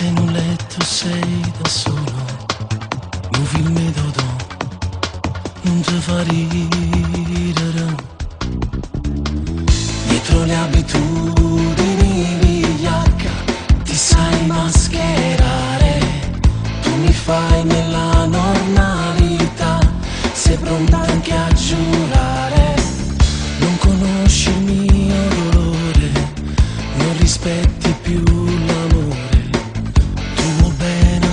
Se in un letto sei da solo, un film d'odò non ti fa ridere. Dietro le abitudini vigliacca ti sai mascherare. Tu mi fai nella normalità, sei pronta anche a giurare. Non conosci il mio dolore, non rispetti più l'amore.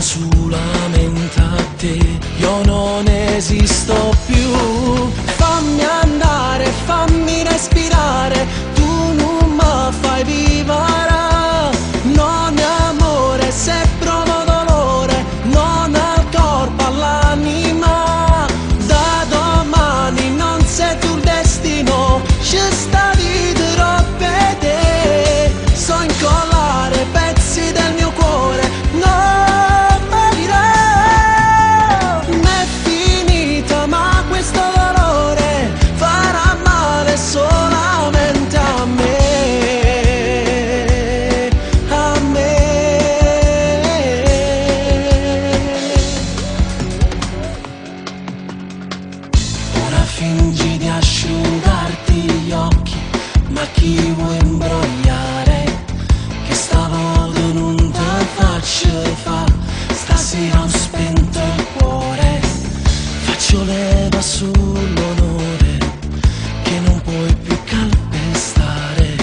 Solamente a te io non esisto più. Fammi andare, fammi respirare, tu non mi fai vivere. Non è amore se provo dolore, non è il corpo all'anima. Da domani non sei tu il destino, ci sta vita roba te. So incollare pezzi del mio cuore, no. Fingi di asciugarti gli occhi, ma chi vuoi imbrogliare? Che stavolta non te faccio fa, stasera ho spento il cuore. Faccio leva sull'onore che non puoi più calpestare.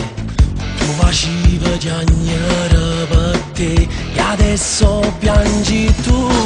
Tu facevi piangere per te e adesso piangi tu.